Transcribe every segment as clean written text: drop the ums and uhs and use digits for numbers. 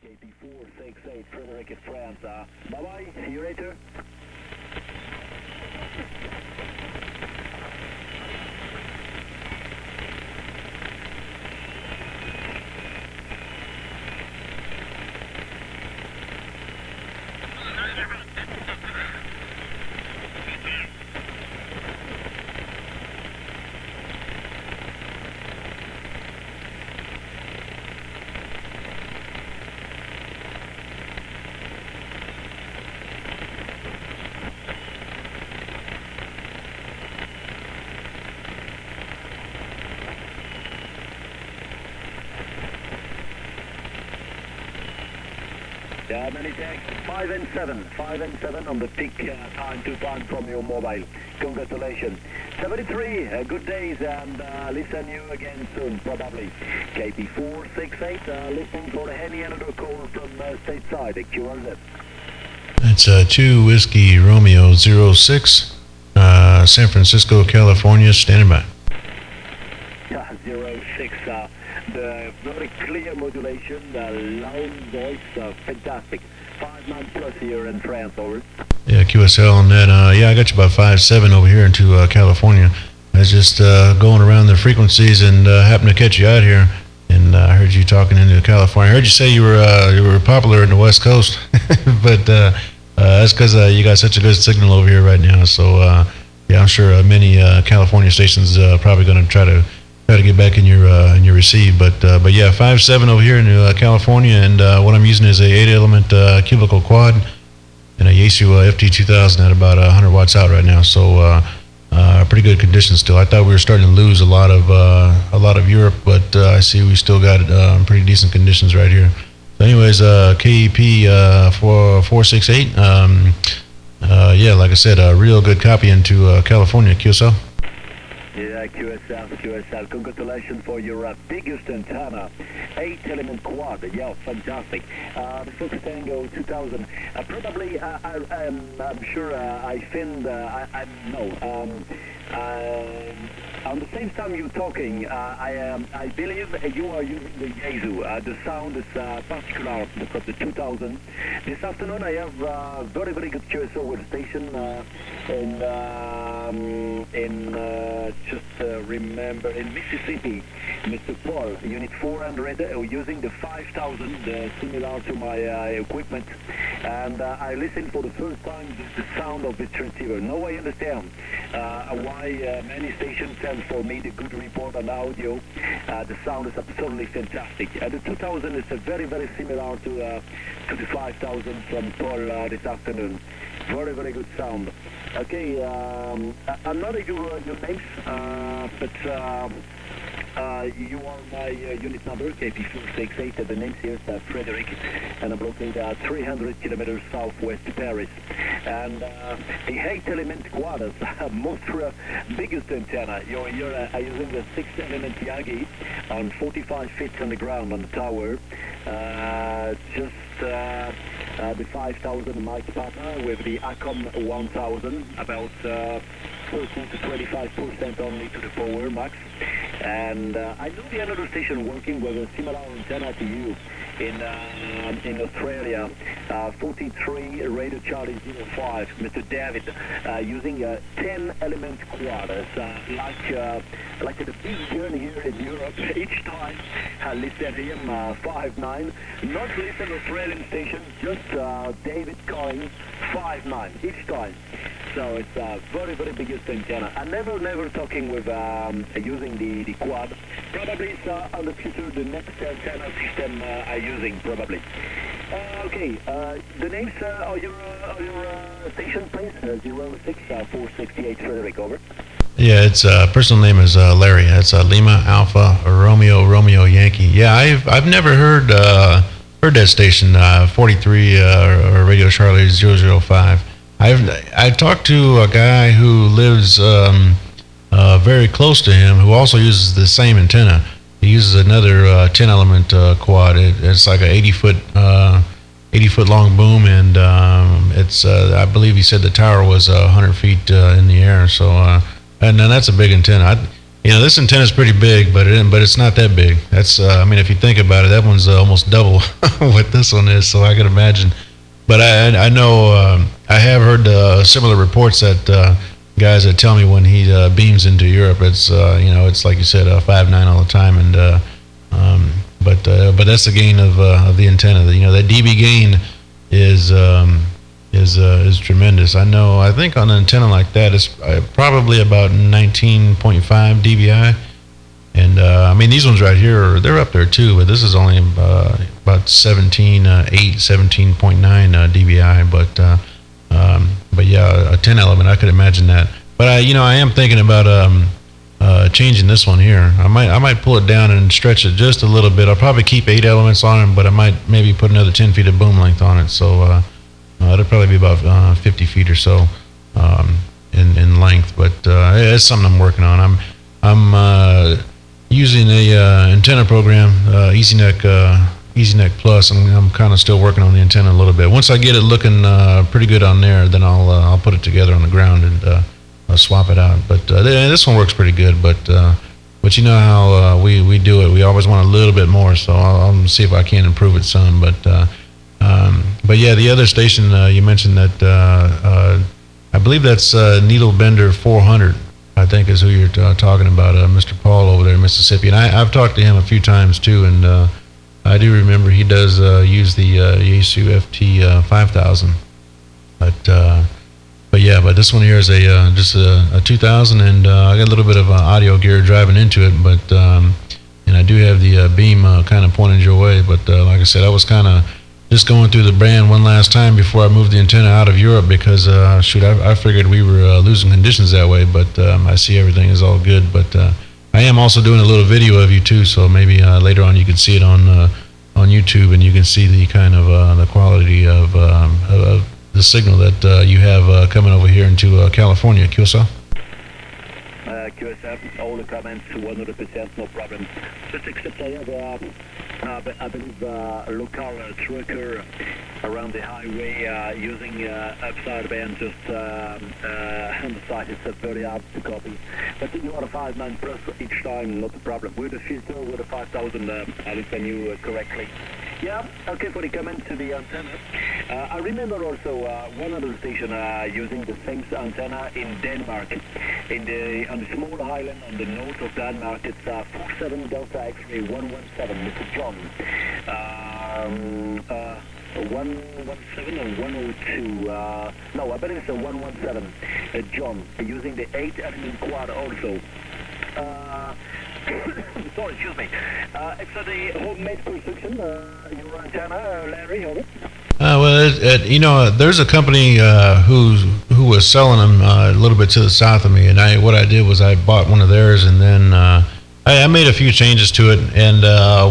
KP468 Frederick in France. Bye-bye. See you later. Yeah, many thanks. 5 and 7 on the peak time to time from your mobile. Congratulations. 73, good days, and listen you again soon, probably. KP468, listening for any another call from stateside, QRZ. It's 2 Whiskey Romeo 06, San Francisco, California, standing by. 06, the very clear modulation, loud voice, fantastic. 5-9 plus here in France, over. Yeah, QSL on that. Yeah, I got you about 5-7 over here into California. I was just going around the frequencies and happened to catch you out here. And I heard you talking into California. I heard you say you were popular in the West Coast, but that's because you got such a good signal over here right now. So yeah, I'm sure many California stations probably going to try to get back in your receive. But yeah, 5-7 over here in California, and what I'm using is a 8-element cubical quad and a Yaesu FT2000 at about 100 watts out right now. So pretty good conditions still. I thought we were starting to lose a lot of Europe, but I see we still got pretty decent conditions right here. So anyways, KP468. Yeah, like I said, a real good copy into California, QSL. Yeah, QSL, congratulations for your biggest antenna, 8-element quad. Yeah, fantastic. The Fox Tango 2000. Probably, I'm sure on the same time you're talking, I believe you are using the Yaesu. The sound is particular because the 2000. This afternoon I have very, very good QSO with station remember in Mississippi, Mr. Paul, Unit 400, using the 5000, similar to my equipment, and I listened for the first time the sound of this transceiver. Now I understand why many stations send for me the good report on audio. The sound is absolutely fantastic. The 2000 is very, very similar to the 5000 from Paul this afternoon. Very, very good sound. Okay, I'm not a your names, but you are my unit number, KP468. The names here is Frederick, and I'm located 300 kilometers southwest to Paris. And the 8-element quad is most biggest antenna. You're using the 6-element Yagi on 45 feet on the ground on the tower. The 5000 mic partner with the ACOM 1000, about 13 to 25% only to the power max. And I know the another station working with a similar antenna to you in Australia, 43 Radio Charlie 05, Mr. David, using a 10-element quad. It's like the big gun here in Europe. Each time I listen to him 5-9, not listen Australian station, just David calling 5-9 each time. So it's a very, very biggest antenna. I never talking with using the quad. Probably it's on the future the next antenna system I'm using probably. Okay, the names are your station please. 06468 Frederick, over. Yeah, its personal name is Larry. That's Lima Alpha Romeo Yankee. Yeah, I've never heard that station 43 or Radio Charlie 005. I talked to a guy who lives very close to him who also uses the same antenna. He uses another 10-element quad. It's like a 80-foot long boom, and it's I believe he said the tower was 100 feet in the air. So and then that's a big antenna. This antenna is pretty big, but it's not that big. That's I mean, if you think about it, that one's almost double what this one is. So I can imagine. But I know I have heard similar reports that guys that tell me when he beams into Europe, it's it's like you said, 5.9 all the time, and but that's the gain of the antenna. That dB gain is tremendous. I think on an antenna like that, it's probably about 19.5 dBi, and I mean these ones right here they're up there too, but this is only about 17.8, 17.9 dBi, but yeah, a 10 element, I could imagine that. But I am thinking about changing this one here. I might pull it down and stretch it just a little bit. I'll probably keep 8 elements on it, but I might maybe put another 10 feet of boom length on it. So it'll probably be about 50 feet or so in length. But it's something I'm working on. I'm using a antenna program, EasyNet Plus. I'm kind of still working on the antenna a little bit. Once I get it looking pretty good on there, then I'll put it together on the ground and swap it out. But this one works pretty good. But you know how we do it. We always want a little bit more. So I'll see if I can improve it some. But yeah, the other station you mentioned that I believe that's Needle Bender 400. I think is who you're talking about, Mr. Paul over there in Mississippi. And I've talked to him a few times too, and I do remember he does use the Yaesu FT 5000. But this one here is just a 2000, and I got a little bit of audio gear driving into it, and I do have the beam kind of pointed your way. But like I said, I was kind of just going through the brand one last time before I moved the antenna out of Europe because I figured we were losing conditions that way. But I see everything is all good. But I am also doing a little video of you too, so maybe later on you can see it on YouTube, and you can see the kind of the quality of the signal that you have coming over here into California. QSL? QSL, all the comments 100%, no problem. Just except I have I believe a local trucker around the highway using upside band just on the side. It's very hard to copy. But you are a 5.9 plus each time, not a problem. With the filter, with a 5000, I listen you correctly. Yeah, okay, for the comment to the antenna. I remember also one other station using the same antenna in Denmark. On the small island on the north of Denmark, it's 47 Delta X-ray 117, Mr. John. 117 or 102? No, I believe it's a 117. John, using the 8 element quad also. Sorry, excuse me. It's the homemade construction, your antenna, Larry, hold it. Well, there's a company who was selling them a little bit to the south of me, and what I did was I bought one of theirs, and then I made a few changes to it. And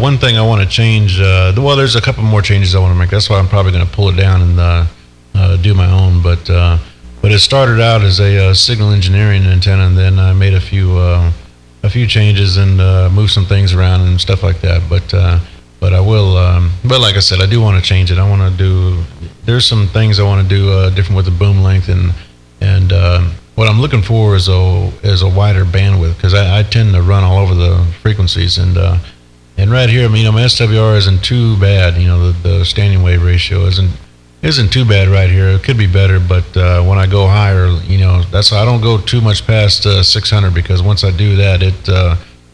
one thing I want to change, well, there's a couple more changes I want to make. That's why I'm probably going to pull it down and do my own. But it started out as a signal engineering antenna, and then I made a few changes and move some things around and stuff like that. But I will. But like I said, I do want to change it. I want to do. There's some things I want to do different with the boom length, and what I'm looking for is a wider bandwidth, because I tend to run all over the frequencies, and right here, my SWR isn't too bad. The standing wave ratio isn't too bad right here. It could be better, but when I go higher, that's why I don't go too much past 600, because once I do that,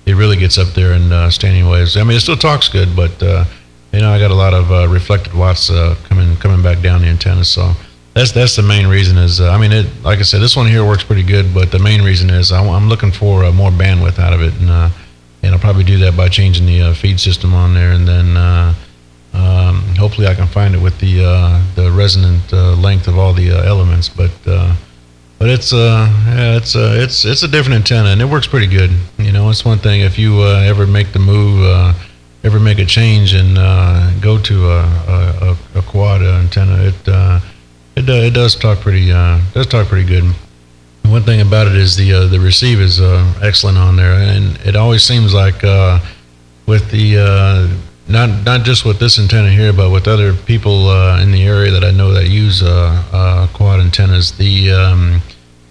it really gets up there in standing waves. It still talks good, but I got a lot of reflected watts coming back down the antenna. So that's the main reason. Is like I said, this one here works pretty good, but the main reason is I'm looking for more bandwidth out of it, and I'll probably do that by changing the feed system on there, and then hopefully I can find it with the resonant length of all the elements. But it's a different antenna, and it works pretty good. It's one thing if you ever make the move, ever make a change and go to a quad antenna, it does talk pretty good. One thing about it is the receive is excellent on there, and it always seems like with the not just with this antenna here, but with other people in the area that I know that use quad antennas, they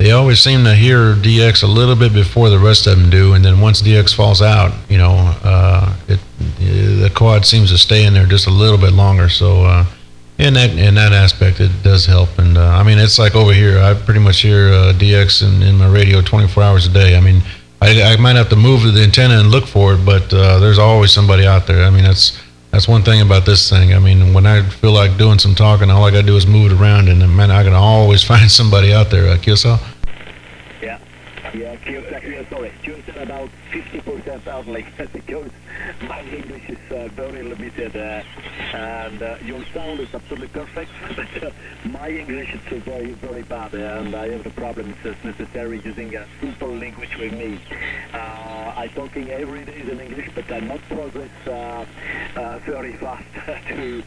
they always seem to hear DX a little bit before the rest of them do, and then once DX falls out, the quad seems to stay in there just a little bit longer. So in that aspect, it does help. And I mean, it's like over here, I pretty much hear DX in my radio 24 hours a day. I mean, I might have to move to the antenna and look for it, but there's always somebody out there. I mean, that's one thing about this thing. I mean, when I feel like doing some talking, all I got to do is move it around, and man, I can always find somebody out there. Kiyosao? Yeah, Kiyosaki, sorry, just about 50% only, because my English is very limited, and your sound is absolutely perfect, but my English is very, very bad, and I have the problem it's necessary using a simple language with me. I'm talking every day in English, but I not progress very fast to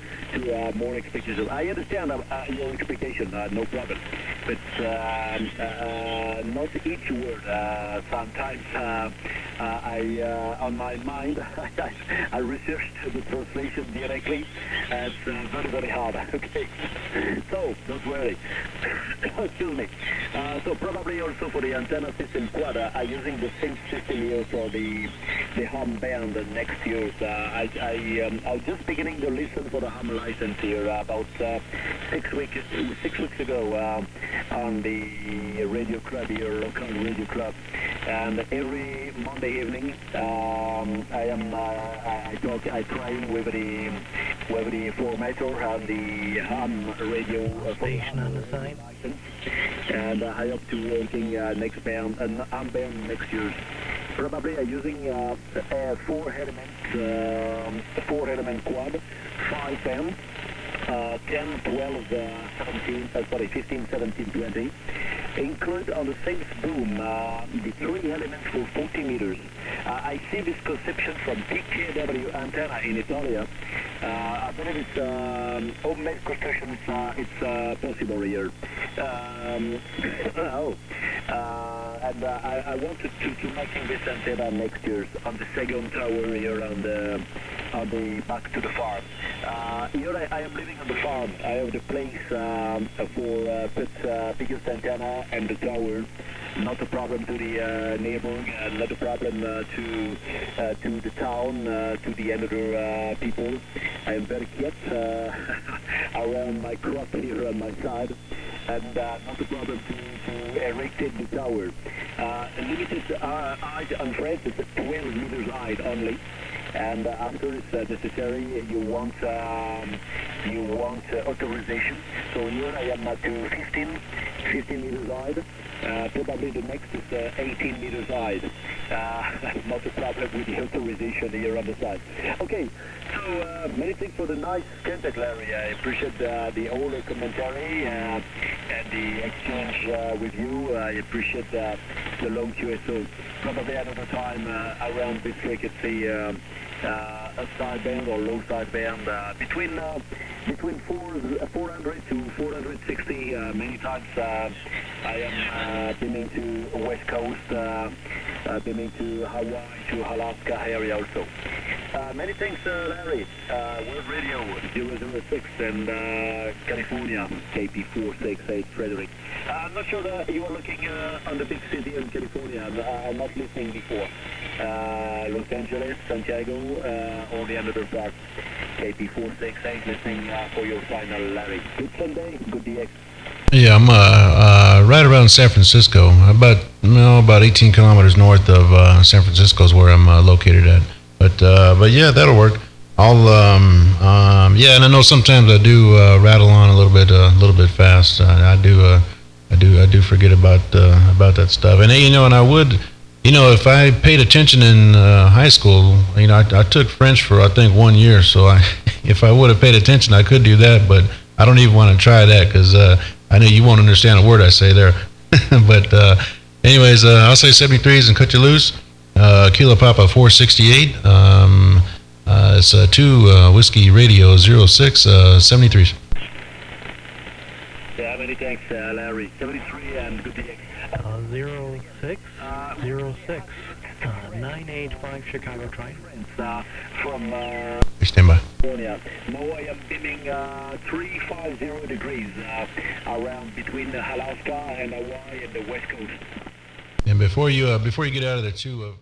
more expectations. I understand your expectation, no problem, but not each word. Sometimes on my mind, I researched the translation directly. It's very, very hard. Okay, so don't worry. Excuse me. So probably also for the antenna system quad, I'm using the same system here for the home band next year. I'm just beginning to listen for the home license here about 6 weeks ago on the radio club here, local radio club, and every Monday evening I try with the formatter and the ham radio station on the side, and I hope to working next band and ham band next year. Probably I'm using four element quad, 5M. 10, 12, 17, 15, 17, 20. Include on the same boom the 3 elements for 40 meters. I see this conception from PKW antenna in Italy. I believe it's homemade construction. It's possible here. And I wanted to making this antenna next year on the second tower here on the back to the farm. Here I am living on the farm. I have the place for put biggest antenna and the tower. Not a problem to the neighbor, not a problem to the town, to the other people. I am very quiet around my crop here on my side, and not a problem to erect the tower. Limited height on France is 12 meters height only. And after it's necessary, you want authorization. So here I am to 15 meters high. Probably the next is 18 meters high. Not a problem with the authorization here on the side. Okay, so many thanks for the nice contact, Larry. I appreciate the whole commentary and the exchange with you. I appreciate the long QSO. Probably another time around this frequency. A sideband or low sideband between 400 to 460. Many times I am beaming to West Coast, beaming to Hawaii, to Alaska area also. Many thanks, Larry. World Radio 006 and California, KP468 Frederick. I'm not sure that you are looking on the big city in California. I'm not listening before. Los Angeles, Santiago, or the other part. KP468 listening for your final, Larry. Good Sunday, good DX. Yeah, I'm right around San Francisco, about 18 kilometers north of San Francisco is where I'm located at. But yeah, that'll work. Yeah, and I know sometimes I do rattle on a little bit fast. I do forget about that stuff. And and I would, if I paid attention in high school, I took French for I think 1 year. So if I would have paid attention, I could do that. But I don't even want to try that because I know you won't understand a word I say there. But anyways, I'll say 73s and cut you loose. Kilo Papa 468. It's 2 Whiskey Radio 06 73s. Yeah, many thanks, Larry. 73 and good day. 06 06. 985 Chicago Train. From Stand by. California. Now I am dimming 350 degrees around between Alaska and Hawaii and the West Coast. And before you get out of there too,